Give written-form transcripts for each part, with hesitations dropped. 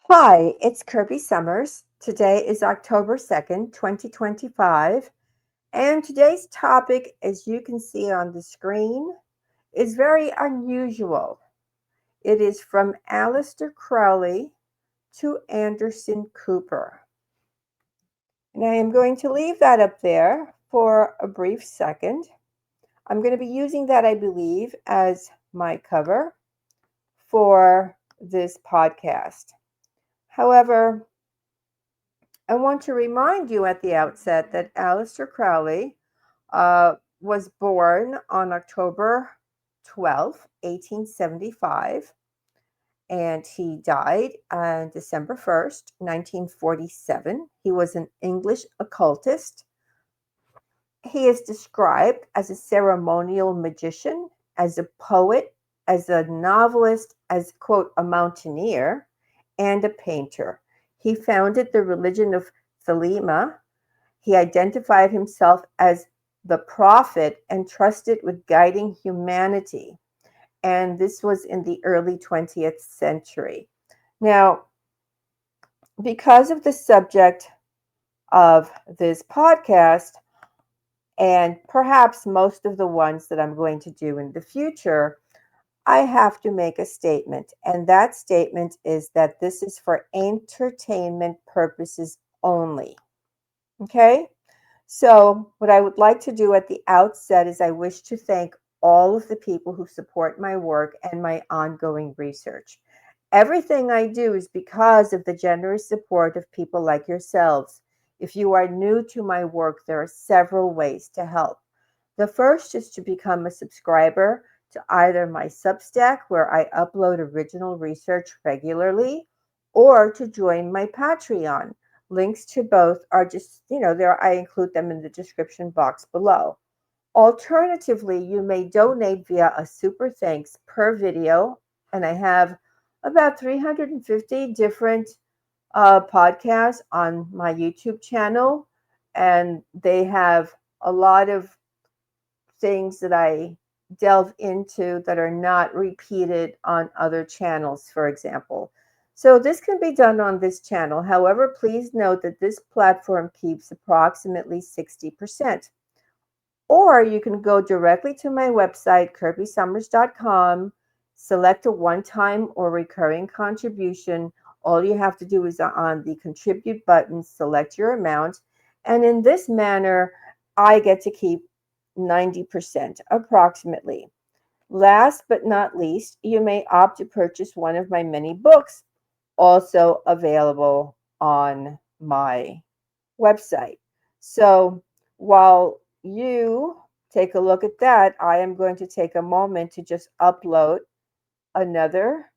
Hi, it's Kirby Sommers. Today is October 2nd, 2025, and today's topic, as you can see on the screen, is very unusual. It is from Aleister Crowley to Anderson Cooper. And I am going to leave that up there for a brief second. I'm going to be using that, I believe, as my cover for this podcast. However, I want to remind you at the outset that Aleister Crowley was born on October 12th, 1875, and he died on December 1st, 1947. He was an English occultist. He is described as a ceremonial magician, as a poet, as a novelist, as, quote, a mountaineer, and a painter. He founded the religion of Thelema. He identified himself as the prophet entrusted with guiding humanity. And this was in the early 20th century. Now, because of the subject of this podcast, and perhaps most of the ones that I'm going to do in the future, I have to make a statement. And that statement is that this is for entertainment purposes only. Okay? So, what I would like to do at the outset is I wish to thank all of the people who support my work and my ongoing research. Everything I do is because of the generous support of people like yourselves. If you are new to my work, there are several ways to help. The first is to become a subscriber to either my Substack, where I upload original research regularly, or to join my Patreon. Links to both are just, there I include them in the description box below. Alternatively, you may donate via a super thanks per video, and I have about 350 different podcasts on my YouTube channel, and they have a lot of things that I delve into that are not repeated on other channels, for example. So this can be done on this channel. However, please note that this platform keeps approximately 60%. Or you can go directly to my website, kirbysommers.com, select a one-time or recurring contribution. All you have to do is on the contribute button, select your amount. And in this manner, I get to keep 90% approximately. Last but not least, you may opt to purchase one of my many books, also available on my website. So while you take a look at that, I am going to take a moment to just upload another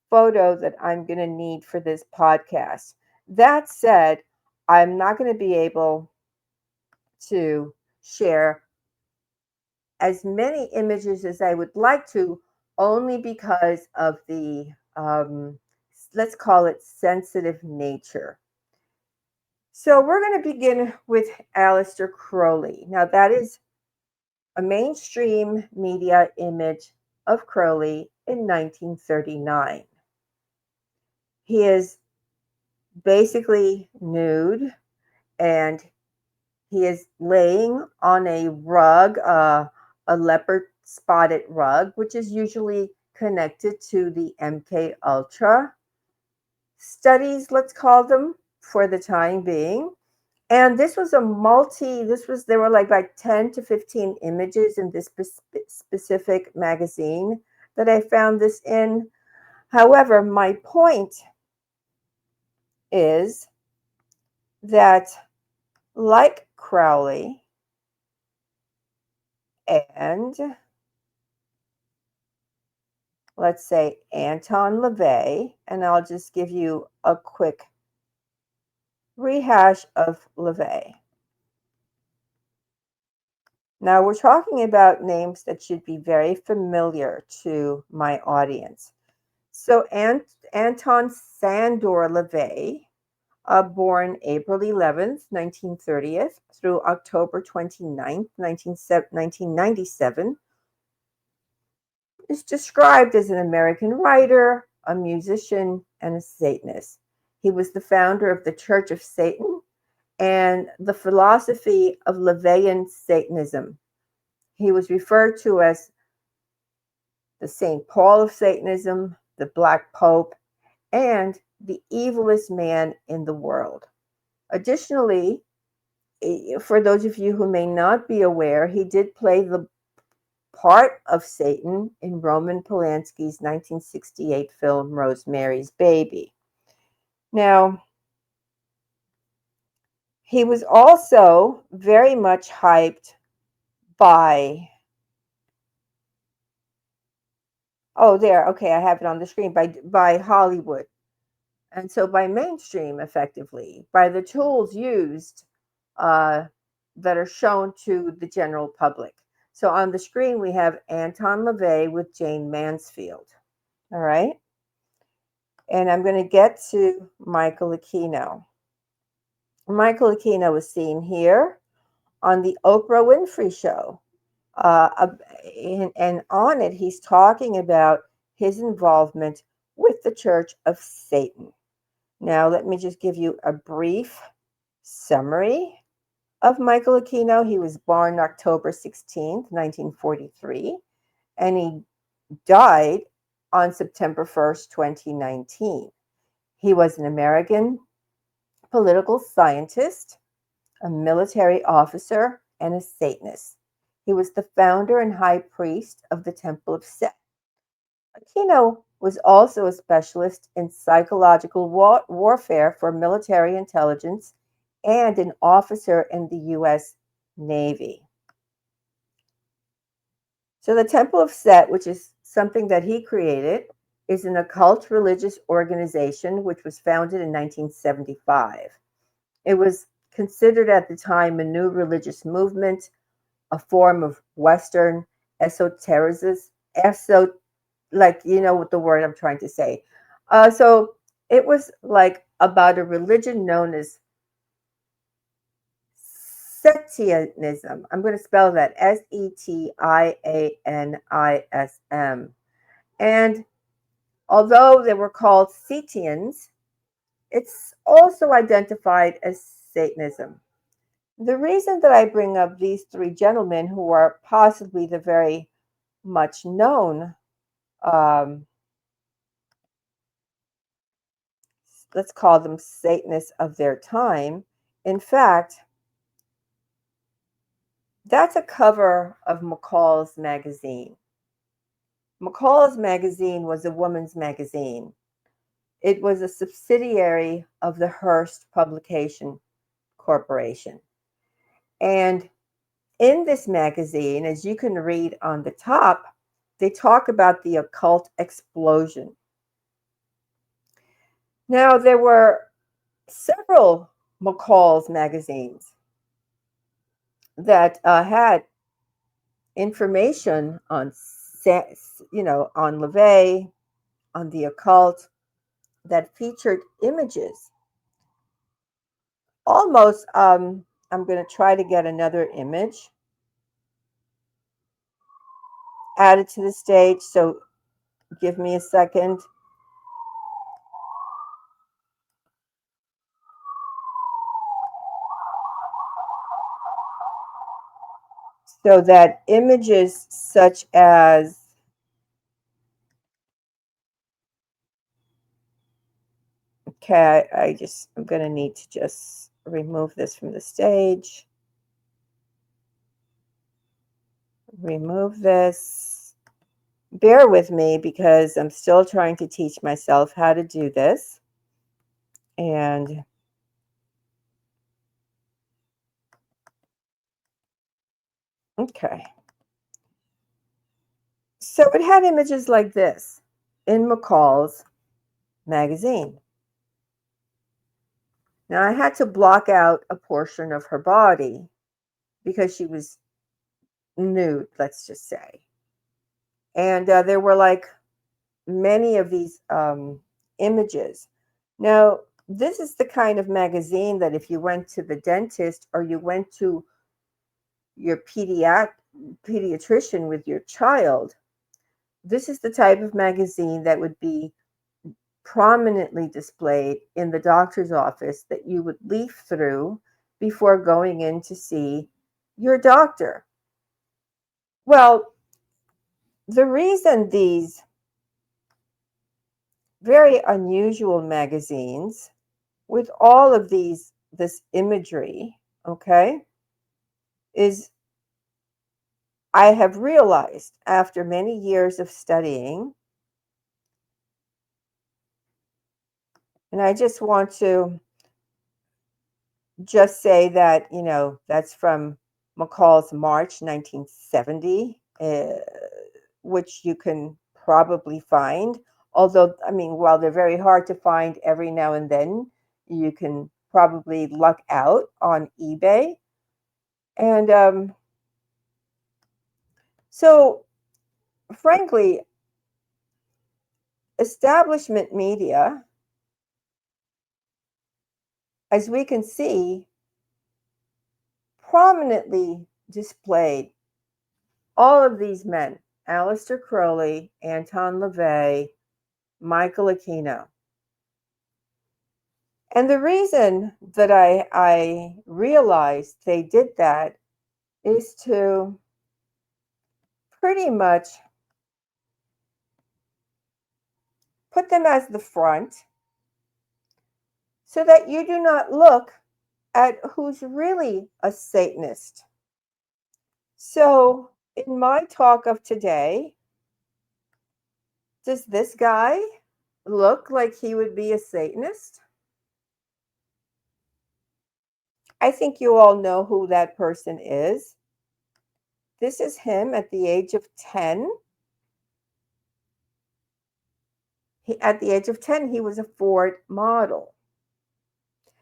photo that I'm going to need for this podcast. That said, I'm not going to be able to share as many images as I would like to, only because of the, let's call it, sensitive nature. So we're going to begin with Aleister Crowley. Now, that is a mainstream media image of Crowley in 1939. He is basically nude, and he is laying on a rug, a leopard spotted rug, which is usually connected to the MK Ultra studies, let's call them, for the time being. And this was there were like 10 to 15 images in this specific magazine that I found this in. However, my point is that, like Crowley and, let's say, Anton LaVey, and I'll just give you a quick rehash of LaVey. Now, we're talking about names that should be very familiar to my audience. So Anton Sandor LaVey, born April 11th, 1930 through October 29th, 1997, is described as an American writer, a musician, and a Satanist. He was the founder of the Church of Satan and the philosophy of LaVeyan Satanism. He was referred to as the St. Paul of Satanism, the Black Pope, and the evilest man in the world. Additionally, for those of you who may not be aware, he did play the part of Satan in Roman Polanski's 1968 film Rosemary's Baby. Now, he was also very much hyped by, oh, there, okay, I have it on the screen, by Hollywood. And so by mainstream, effectively, by the tools used uh, that are shown to the general public. So on the screen, we have Anton LaVey with Jane Mansfield. All right. And I'm going to get to Michael Aquino. Michael Aquino was seen here on the Oprah Winfrey Show. And on it, he's talking about his involvement with the Church of Satan. Now, let me just give you a brief summary of Michael Aquino. He was born October 16th, 1943, and he died on September 1st, 2019. He was an American political scientist, a military officer, and a Satanist. He was the founder and high priest of the Temple of Set. Aquino was also a specialist in psychological warfare for military intelligence and an officer in the U.S. Navy. So the Temple of Set, which is something that he created, is an occult religious organization which was founded in 1975. It was considered at the time a new religious movement, a form of Western esotericism, like, you know what the word I'm trying to say. So it was like about a religion known as Setianism. I'm going to spell that Setianism. And although they were called Setians, it's also identified as Satanism. The reason that I bring up these three gentlemen, who are possibly the very much known, let's call them Satanists of their time. In fact, that's a cover of McCall's magazine. McCall's magazine was a woman's magazine. It was a subsidiary of the Hearst Publication Corporation. And in this magazine, as you can read on the top, they talk about the occult explosion. Now, there were several McCall's magazines that had information on, on LaVey, on the occult, that featured images. Almost, I'm going to try to get another image added to the stage. So give me a second. So that images such as, okay, I'm going to need to just remove this from the stage. Remove this. Bear with me because I'm still trying to teach myself how to do this. And okay. So it had images like this in McCall's magazine. Now I had to block out a portion of her body because she was nude, let's just say. And there were like many of these images. Now, this is the kind of magazine that if you went to the dentist or you went to your pediatrician with your child, this is the type of magazine that would be prominently displayed in the doctor's office that you would leaf through before going in to see your doctor. Well, the reason these very unusual magazines with all of this imagery, okay, is I have realized after many years of studying, and I just want to just say that, that's from McCall's March 1970, which you can probably find. Although, I mean, while they're very hard to find every now and then, you can probably luck out on eBay. And so, frankly, establishment media, as we can see, prominently displayed all of these men: Aleister Crowley, Anton LaVey, Michael Aquino. And the reason that I realized they did that is to pretty much put them as the front so that you do not look at who's really a Satanist. So, in my talk of today, does this guy look like he would be a Satanist? I think you all know who that person is. This is him at the age of 10. At the age of 10, he was a Ford model.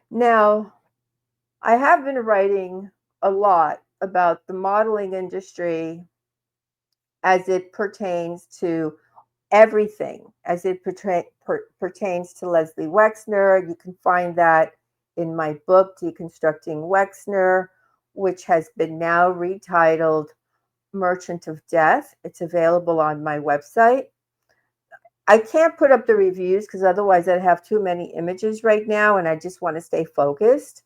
Now, I have been writing a lot about the modeling industry as it pertains to everything, as it pertains to Leslie Wexner. You can find that in my book, Deconstructing Wexner, which has been now retitled Merchant of Death. It's available on my website. I can't put up the reviews because otherwise I'd have too many images right now, and I just want to stay focused.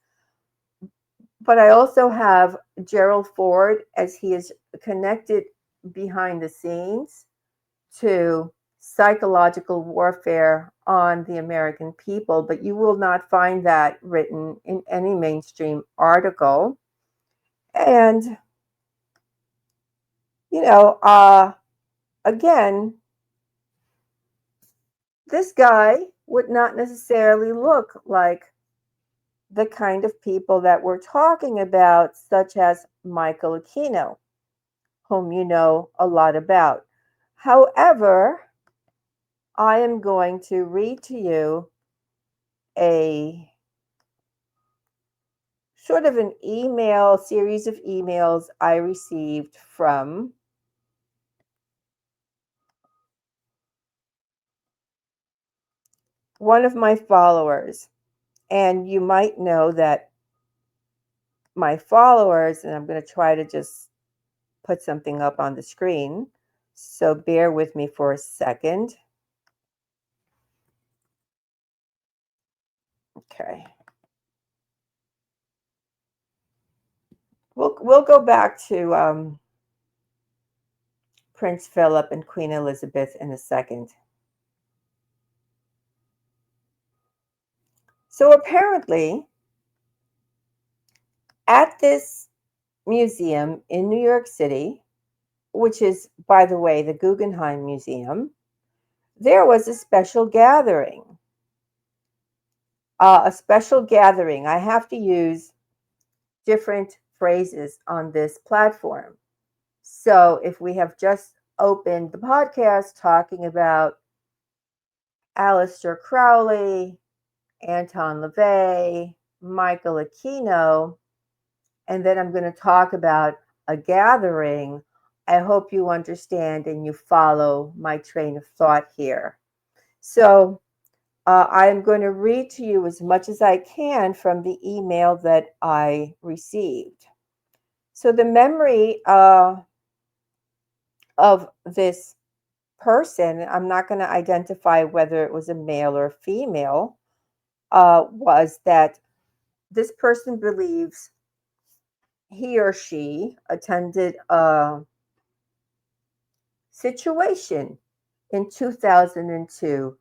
But I also have Gerald Ford, as he is connected behind the scenes to psychological warfare on the American people, but you will not find that written in any mainstream article. And, again, this guy would not necessarily look like the kind of people that we're talking about, such as Michael Aquino, whom you know a lot about. However, I am going to read to you a sort of an series of emails I received from one of my followers. And you might know that my followers, and I'm going to try to just put something up on the screen. So bear with me for a second. Okay. We'll go back to Prince Philip and Queen Elizabeth in a second. So apparently, at this museum in New York City, which is, by the way, the Guggenheim Museum, there was a special gathering. A special gathering. I have to use different phrases on this platform. So if we have just opened the podcast talking about Aleister Crowley, Anton LaVey, Michael Aquino, and then I'm going to talk about a gathering, I hope you understand and you follow my train of thought here. So I'm going to read to you as much as I can from the email that I received. So the memory of this person, I'm not going to identify whether it was a male or female, was that this person believes he or she attended a situation in 2002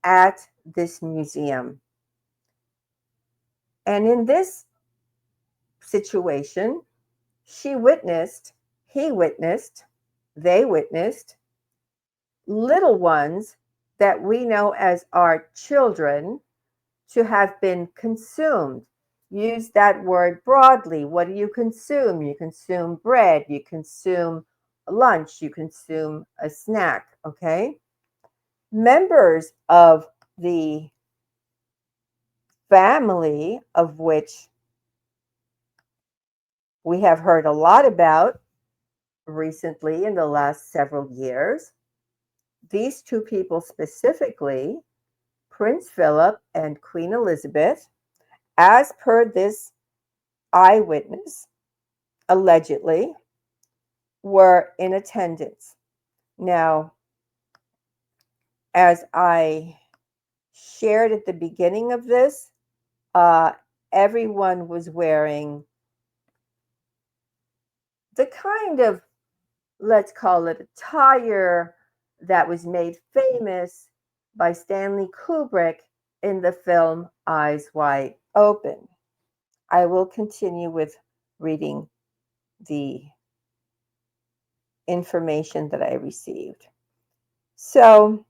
at this museum. And in this situation, she witnessed, he witnessed, they witnessed little ones that we know as our children to have been consumed. Use that word broadly. What do you consume? You consume bread, you consume lunch, you consume a snack, okay? Members of the family of which we have heard a lot about recently in the last several years, these two people specifically, Prince Philip and Queen Elizabeth, as per this eyewitness, allegedly, were in attendance. Now, as I shared at the beginning of this, uh, everyone was wearing the kind of, let's call it, attire that was made famous by Stanley Kubrick in the film Eyes Wide Open. I will continue with reading the information that I received. So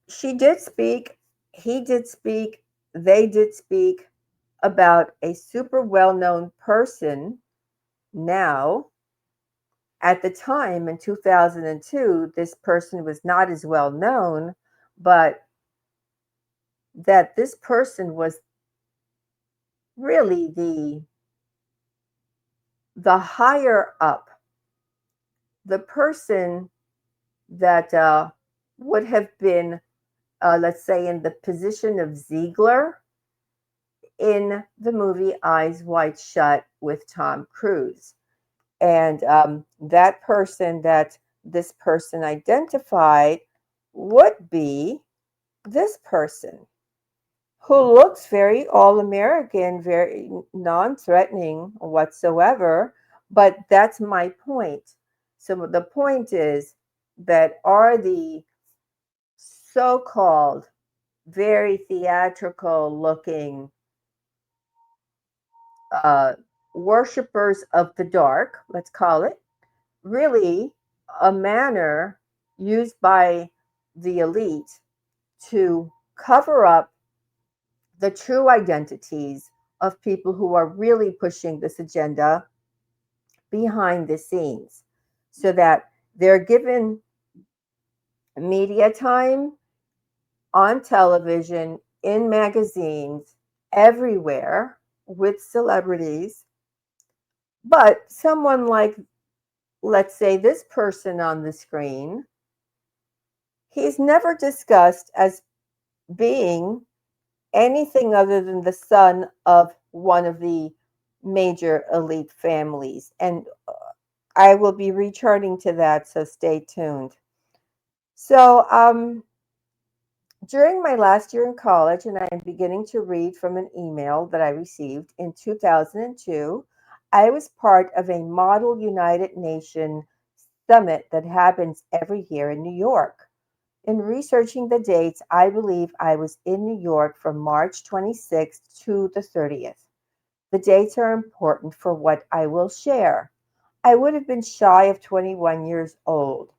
she did speak, he did speak, they did speak about a super well known person now. At the time in 2002, this person was not as well known, but that this person was really the higher up, the person that would have been, let's say, in the position of Ziegler in the movie Eyes Wide Shut with Tom Cruise. And that person that this person identified would be this person who looks very all American, very non threatening whatsoever. But that's my point. So the point is that are the so called very theatrical looking uh, worshippers of the dark, let's call it, really a manner used by the elite to cover up the true identities of people who are really pushing this agenda behind the scenes so that they're given media time on television, in magazines, everywhere with celebrities. But someone like, let's say, this person on the screen, he's never discussed as being anything other than the son of one of the major elite families. And I will be returning to that, so stay tuned. So, during my last year in college, and I am beginning to read from an email that I received in 2002, I was part of a Model United Nations summit that happens every year in New York. In researching the dates, I believe I was in New York from March 26th to the 30th. The dates are important for what I will share. I would have been shy of 21 years old.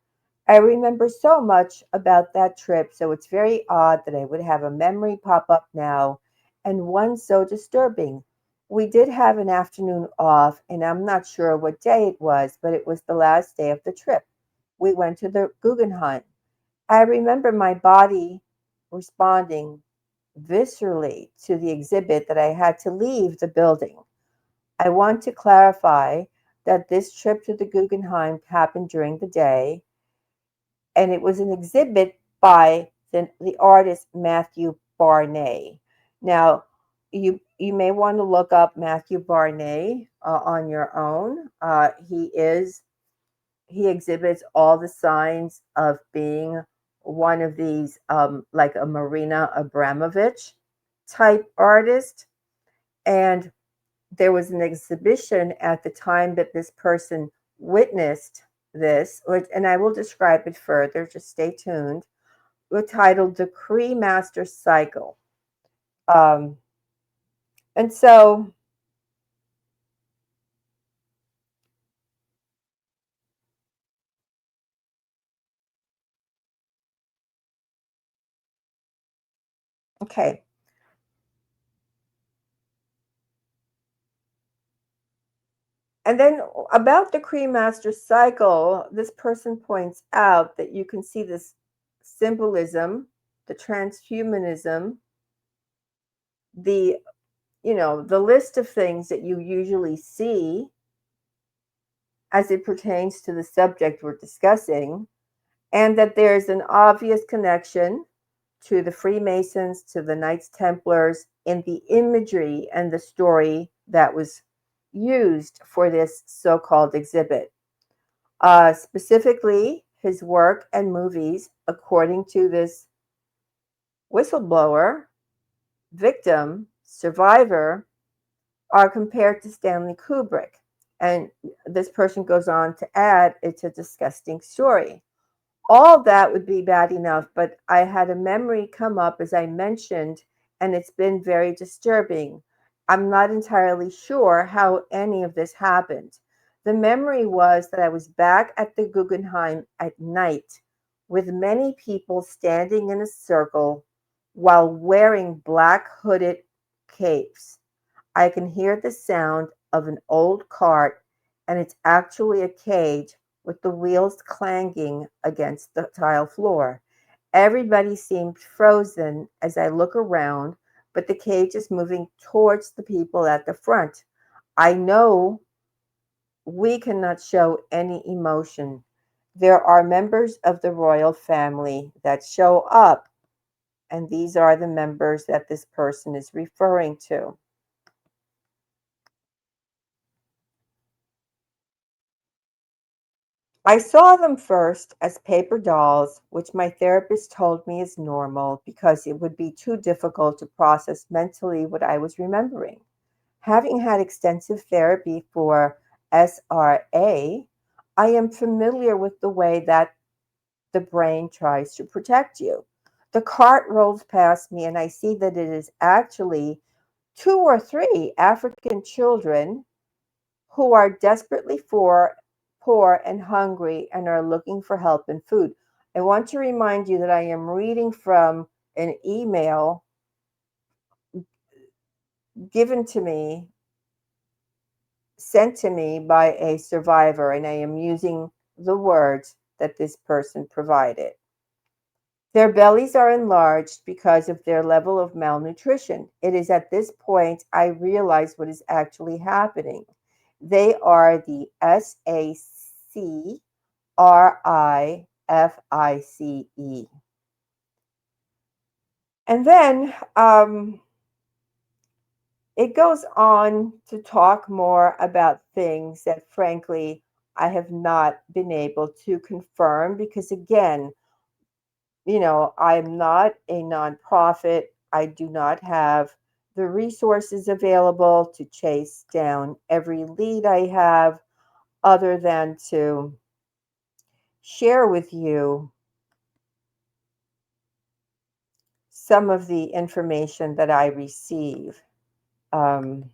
I remember so much about that trip, so it's very odd that I would have a memory pop up now, and one so disturbing. We did have an afternoon off, and I'm not sure what day it was, but it was the last day of the trip. We went to the Guggenheim. I remember my body responding viscerally to the exhibit that I had to leave the building. I want to clarify that this trip to the Guggenheim happened during the day, and it was an exhibit by the artist Matthew Barney. Now, you may want to look up Matthew Barney on your own. He is he exhibits all the signs of being one of these, like a Marina Abramovich type artist. And there was an exhibition at the time that this person witnessed this, and I will describe it further, just stay tuned, titled The Cremaster Cycle. Um, and so, okay. And then about the cremaster cycle, this person points out that you can see this symbolism, the transhumanism, the the list of things that you usually see as it pertains to the subject we're discussing, and that there's an obvious connection to the Freemasons, to the Knights Templars in the imagery and the story that was used for this so called exhibit. Specifically, his work and movies, according to this whistleblower, victim, survivor, are compared to Stanley Kubrick. And this person goes on to add, it's a disgusting story. All that would be bad enough, but I had a memory come up, as I mentioned, and it's been very disturbing. I'm not entirely sure how any of this happened. The memory was that I was back at the Guggenheim at night with many people standing in a circle while wearing black hooded capes. I can hear the sound of an old cart, and it's actually a cage with the wheels clanging against the tile floor. Everybody seemed frozen as I look around, but the cage is moving towards the people at the front. I know we cannot show any emotion. There are members of the royal family that show up, and these are the members that this person is referring to. I saw them first as paper dolls, which my therapist told me is normal because it would be too difficult to process mentally what I was remembering. Having had extensive therapy for SRA, I am familiar with the way that the brain tries to protect you. The cart rolls past me, and I see that it is actually two or three African children who are desperately poor and hungry and are looking for help and food. I want to remind you that I am reading from an email given to me, sent to me by a survivor, and I am using the words that this person provided. Their bellies are enlarged because of their level of malnutrition. It is at this point I realize what is actually happening. They are the SACRIFICE. And then it goes on to talk more about things that, frankly, I have not been able to confirm because, again, I'm not a nonprofit. I do not have the resources available to chase down every lead I have, other than to share with you some of the information that I receive. Um,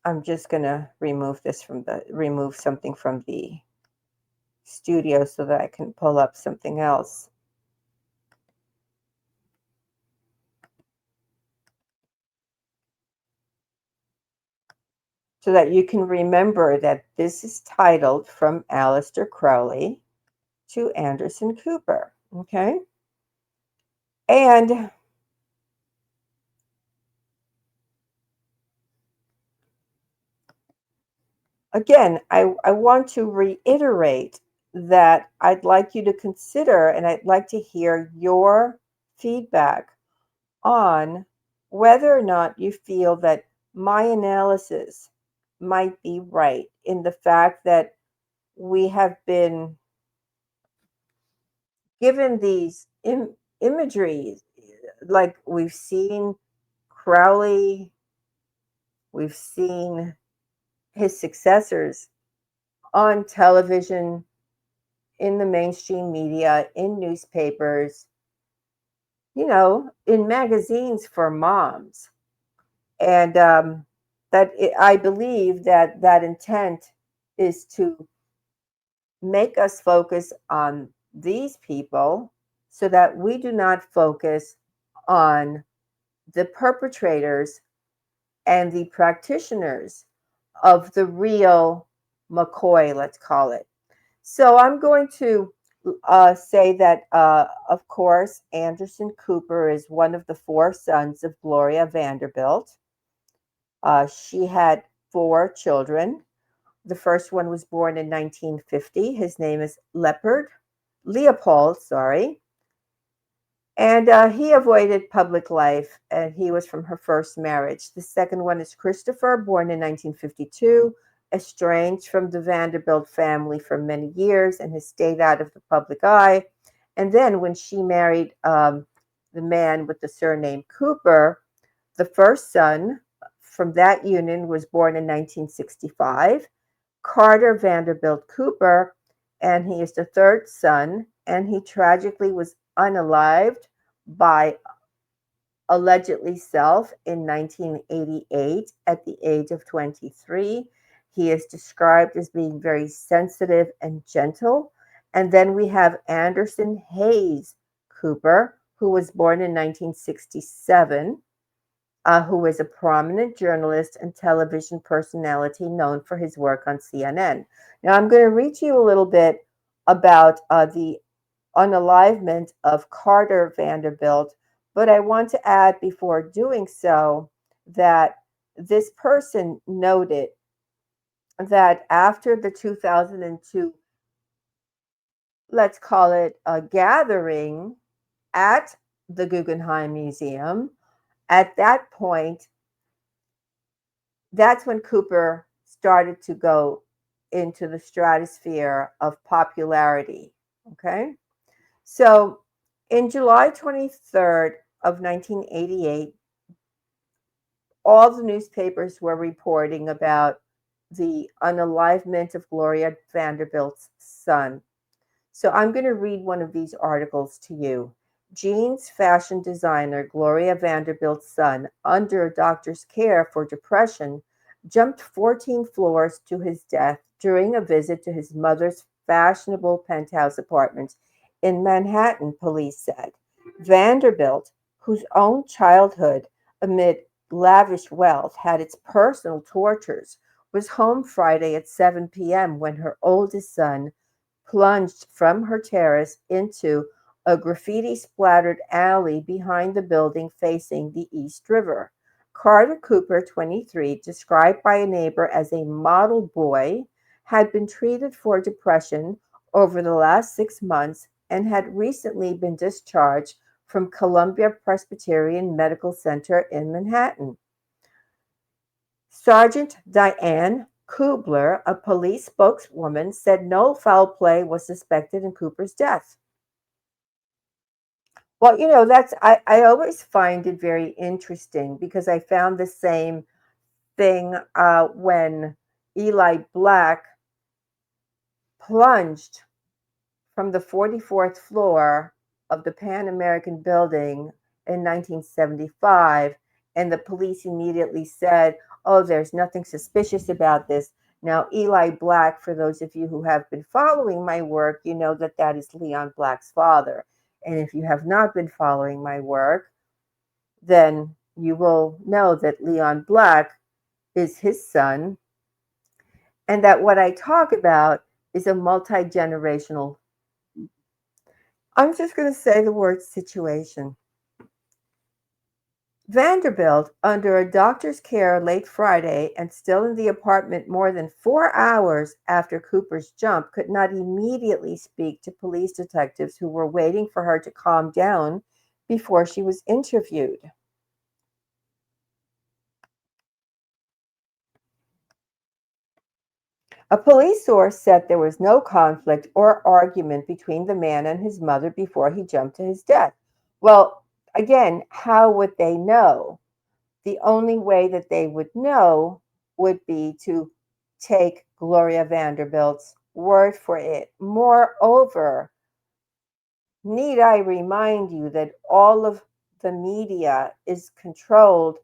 I'm just going to remove something from the studio so that I can pull up something else. So that you can remember that this is titled From Aleister Crowley to Anderson Cooper. Okay. And again, I want to reiterate that I'd like you to consider and I'd like to hear your feedback on whether or not you feel that my analysis might be right in the fact that we have been given these imageries, like we've seen Crowley, we've seen his successors on television, in the mainstream media, in newspapers, in magazines for moms. And I believe that that intent is to make us focus on these people so that we do not focus on the perpetrators and the practitioners of the real McCoy, let's call it. So I'm going to say that, of course, Anderson Cooper is one of the four sons of Gloria Vanderbilt. She had four children. The first one was born in 1950. His name is Leopold, sorry. And he avoided public life, and he was from her first marriage. The second one is Christopher, born in 1952, estranged from the Vanderbilt family for many years and has stayed out of the public eye. And then when she married the man with the surname Cooper, the first son from that union was born in 1965, Carter Vanderbilt Cooper, and he is the third son, and he tragically was unalived by allegedly self in 1988 at the age of 23. He is described as being very sensitive and gentle. And then we have Anderson Hayes Cooper, who was born in 1967, who is a prominent journalist and television personality known for his work on CNN. Now, I'm going to read to you a little bit about the unalivement of Carter Vanderbilt, but I want to add before doing so that this person noted that after the 2002, let's call it a gathering at the Guggenheim Museum, at that point, that's when Cooper started to go into the stratosphere of popularity. Okay. So in July 23rd of 1988, all the newspapers were reporting about the unalivement of Gloria Vanderbilt's son. So I'm going to read one of these articles to you. Jeans fashion designer Gloria Vanderbilt's son, under a doctor's care for depression, jumped 14 floors to his death during a visit to his mother's fashionable penthouse apartment in Manhattan, police said. Vanderbilt, whose own childhood amid lavish wealth had its personal tortures, was home Friday at 7 p.m. when her oldest son plunged from her terrace into a graffiti-splattered alley behind the building facing the East River. Carter Cooper, 23, described by a neighbor as a model boy, had been treated for depression over the last 6 months and had recently been discharged from Columbia Presbyterian Medical Center in Manhattan. Sergeant Diane Kubler, a police spokeswoman, said no foul play was suspected in Cooper's death. Well, I always find it very interesting because I found the same thing when Eli Black plunged from the 44th floor of the Pan American building in 1975, and the police immediately said, oh, there's nothing suspicious about this. Now, Eli Black, for those of you who have been following my work, you know that that is Leon Black's father. And if you have not been following my work, then you will know that Leon Black is his son, and that what I talk about is a multi-generational, I'm just going to say the word situation. Vanderbilt, under a doctor's care late Friday and still in the apartment more than 4 hours after Cooper's jump, could not immediately speak to police detectives who were waiting for her to calm down before she was interviewed. A police source said there was no conflict or argument between the man and his mother before he jumped to his death. Well, again, how would they know? The only way that they would know would be to take Gloria Vanderbilt's word for it. Moreover, need I remind you that all of the media is controlled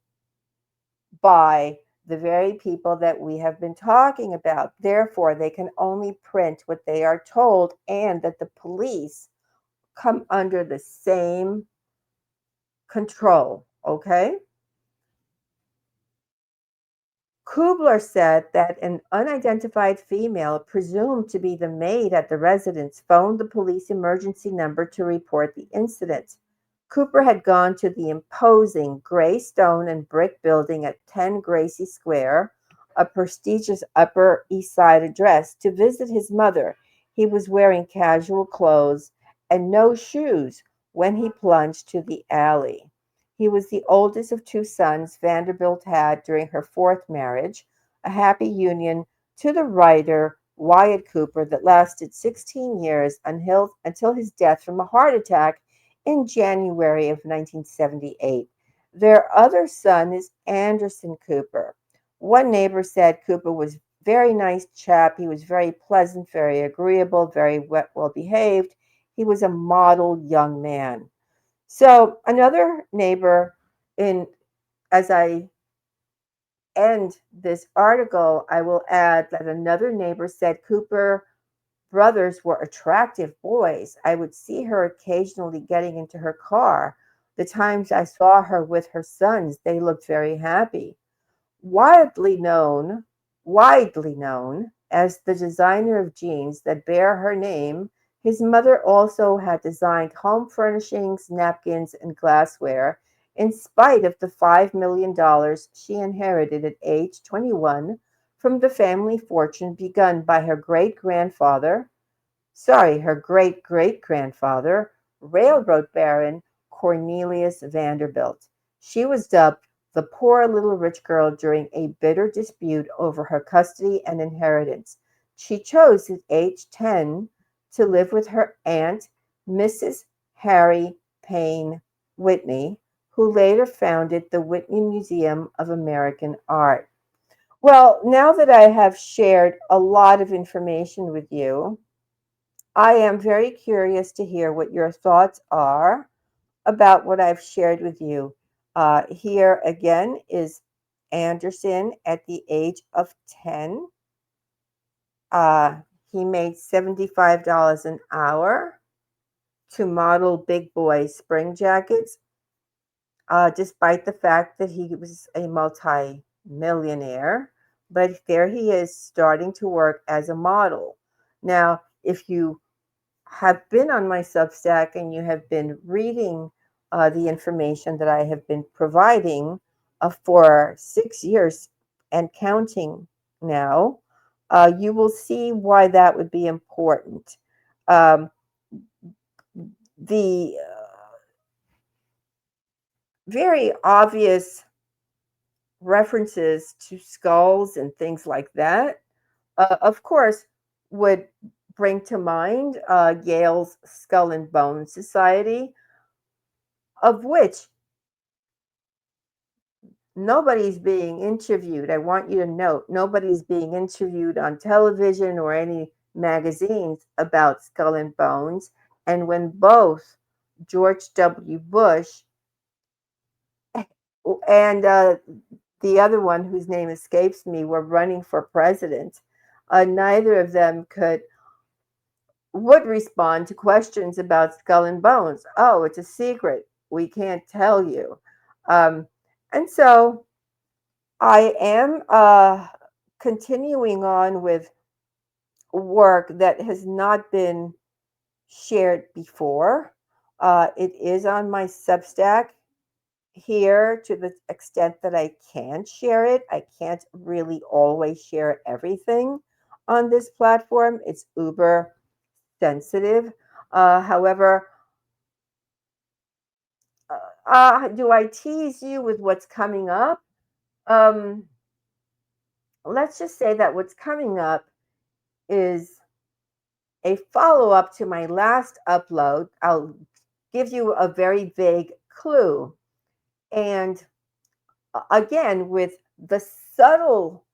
by the very people that we have been talking about. Therefore, they can only print what they are told, and that the police come under the same control. Okay? Kubler said that an unidentified female, presumed to be the maid at the residence, phoned the police emergency number to report the incident. Cooper had gone to the imposing gray stone and brick building at 10 Gracie Square, a prestigious Upper East Side address, to visit his mother. He was wearing casual clothes and no shoes when he plunged to the alley. He was the oldest of two sons Vanderbilt had during her fourth marriage, a happy union to the writer Wyatt Cooper that lasted 16 years until his death from a heart attack in January of 1978. Their other son is Anderson Cooper. One neighbor said Cooper was a very nice chap. He was very pleasant, very agreeable, very well behaved. He was a model young man. So another neighbor, in as I end this article, I will add that another neighbor said Cooper brothers were attractive boys. I would see her occasionally getting into her car. The times I saw her with her sons, they looked very happy. Widely known, widely known as the designer of jeans that bear her name, his mother also had designed home furnishings, napkins, and glassware, in spite of the $5 million she inherited at age 21 from the family fortune begun by her great great grandfather, railroad baron Cornelius Vanderbilt. She was dubbed the poor little rich girl during a bitter dispute over her custody and inheritance. She chose at age 10 to live with her aunt, Mrs. Harry Payne Whitney, who later founded the Whitney Museum of American Art. Well, now that I have shared a lot of information with you, I am very curious to hear what your thoughts are about what I've shared with you. Here again is Anderson at the age of 10. Uh, he made $75 an hour to model big boy spring jackets, despite the fact that he was a multi-millionaire. But there he is starting to work as a model. Now, if you have been on my Substack and you have been reading the information that I have been providing for 6 years and counting now, you will see why that would be important. Um, the very obvious references to skulls and things like that, of course, would bring to mind Yale's Skull and Bone Society, of which nobody's being interviewed. I want you to note nobody's being interviewed on television or any magazines about Skull and Bones. And when both George W. Bush and the other one whose name escapes me were running for president, neither of them would respond to questions about Skull and Bones. Oh, it's a secret. We can't tell you. Um, and so I am continuing on with work that has not been shared before. It is on my Substack here to the extent that I can share it. I can't really always share everything on this platform, it's uber sensitive. However, do I tease you with what's coming up? Um, let's just say that what's coming up is a follow-up to my last upload. I'll give you a very vague clue. And again, with the subtle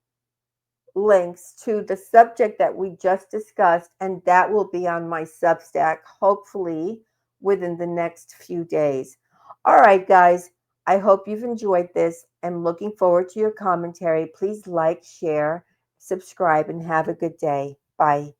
links to the subject that we just discussed, and that will be on my Substack, hopefully within the next few days. All right, guys, I hope you've enjoyed this. I'm looking forward to your commentary. Please like, share, subscribe, and have a good day. Bye.